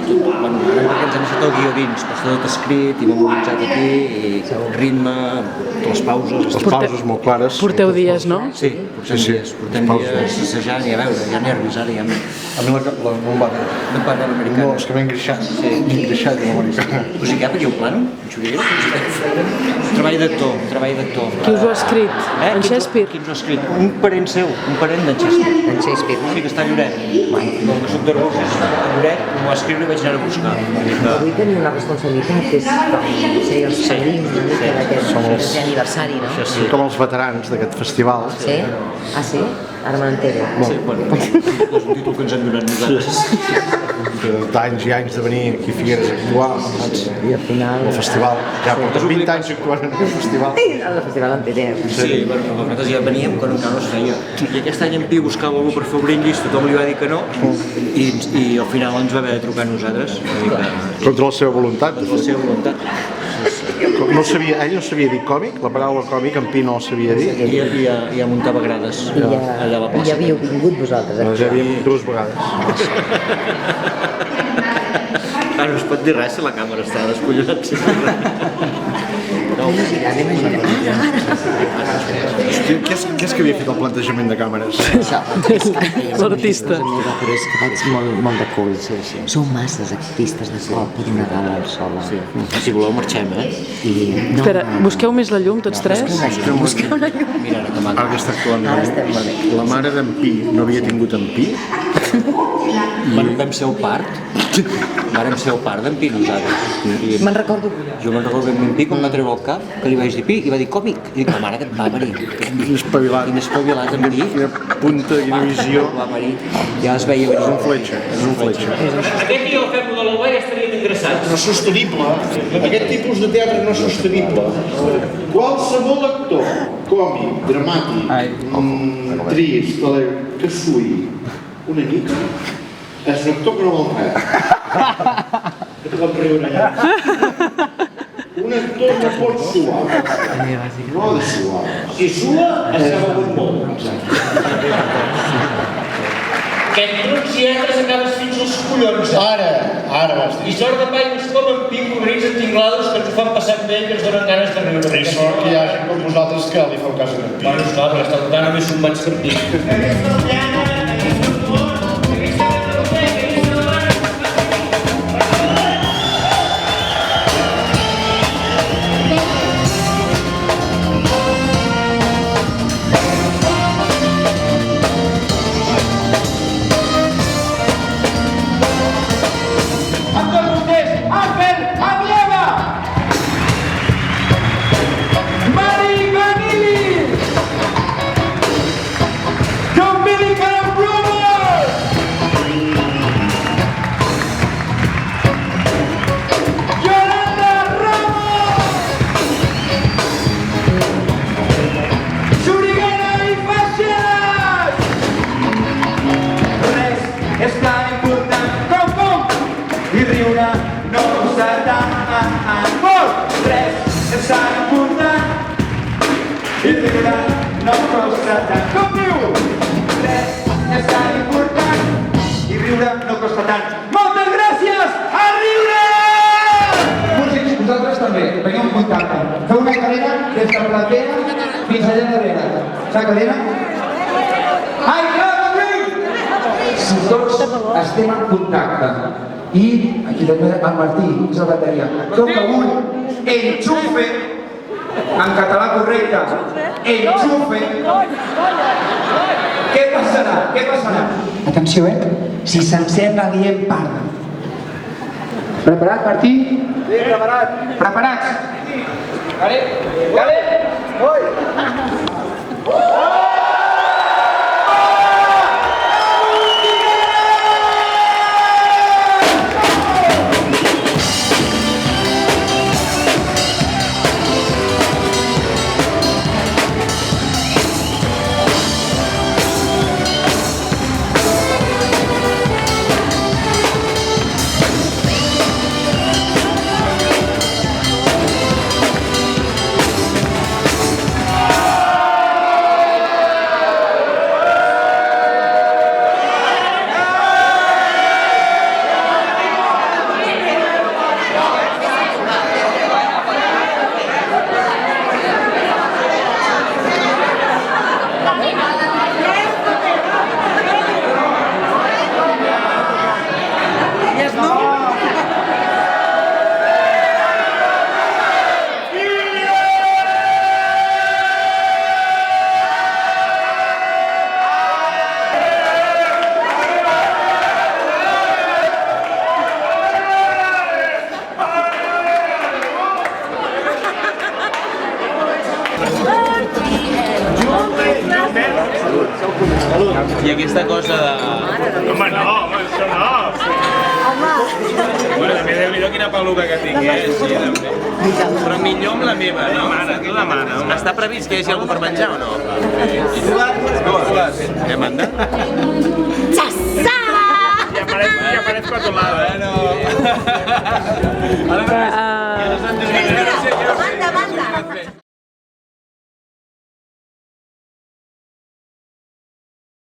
Bueno, ara ens hem deixat el guió dins, però està tot escrit i memoritzat aquí, i ritme, les pauses... Les pauses molt clares. Porteu dies, no? Sí, portem dies assajant i a veure, hi ha nervis ara, ja... A mi no em va bé. No parla l'americana. No, és que m'he engreixat. M'he engreixat de l'americana. O sigui, què, un plano? Treball d'actor. Qui us ho ha escrit? En Shakespeare? Qui ens ho ha escrit? Un parent seu, un parent d'en Shakespeare. En Shakespeare, no? Sí, que està a Lloret. Com que soc d'Arbós, a Lloret, m'ho va escriure i vaig anar a buscar. Avui teniu una responsabilitat, que és com ser els padrins una mica d'aquest aniversari, no? Som com els veterans d'aquest festival. Sí? Ah, sí? Ara me n'entero. Sí, bueno, és un títol que ens hem donat nosaltres. D'anys i anys de venir aquí a Figueres a actuar. I al final... El festival. Ja portes 20 anys actuant en el festival. El festival en TTF. Sí, bueno, nosaltres ja veníem quan encara no es feia. I aquest any en Pi buscava algú per fer el brindis, tothom li va dir que no, i al final ens va haver de trucar a nosaltres. Contra la seva voluntat. La seva voluntat. No sabia, ell no sabia dir còmic, la paraula còmic en Pi no sabia dir. I ja muntava grades allà a la plaça. Ja havíeu vingut vosaltres. Ja havíem 2 vegades. Ah, no es pot dir res si la càmera està descollonat. Què és que havia fet el plantejament de càmeres? L'artista. Però és que vaig molt de cul. Sou masses artistes de cop per una gala sola. Si voleu marxem, Espera, busqueu més la llum, tots tres? Busqueu la llum. Mira, ara que maco. Ara que està actuant Ara estem molt bé. la mare d'en Pi no havia tingut en Pi. Vam ser el part. Vàrem ser el part d'en Pi nosaltres. Me'n recordo. Jo me'n recordo que en Pi, quan va treure el cap, que li vaig dir Pi, i va dir còmic. I dic, la mare que et va parir. Quin espavilat. Quin espavilat en Pi. Quina punta, quina visió. Va parir. Ja es veia venir. És un fletxa, és un fletxa. Aquest dia el fem de l'Albà i estarien interessats. No és sostenible. Aquest tipus de teatre no és sostenible. Qualsevol actor, còmic, dramàtic, trist, que sui una mica, és un actor que no vol res. Que te vam riure allà. Un actor no pot suar. No ha de suar. Si sua, es s'ha begut molt. Que et trucs i entres acabes fins als collons. Ara vas dir. I sort de països com en Pi, cobrits antinglados, que ens ho fan passar bé i que ens donen ganes de riure. I sort que hi ha gent com vosaltres que li feu cas a en Pi. Bueno, esclar, perquè està tant només som mans per Pi. Vosaltres també, veniu en contacte. Feu una cadena des de la platea fins allà darrere. Saps cadena? Ai, clar, si tots estem en contacte i aquí també el Martí, és la bateria, toca un enxufe, en català correcte, enxufe. Què passarà? Què passarà? Atenció, si s'encén la diem parda. Preparat, Martí? Sí, preparat. Preparats? Vale, vale. I aquesta cosa de... Home, no, això no! Bueno, també Déu-n'hi-do quina peluca que tinc, sí, també. Però millor amb la meva, no? La mare. Està previst que hi hagi alguna per menjar o no? Què manda? Xassà! Ja pareix patolada. Ah, Manda, manda!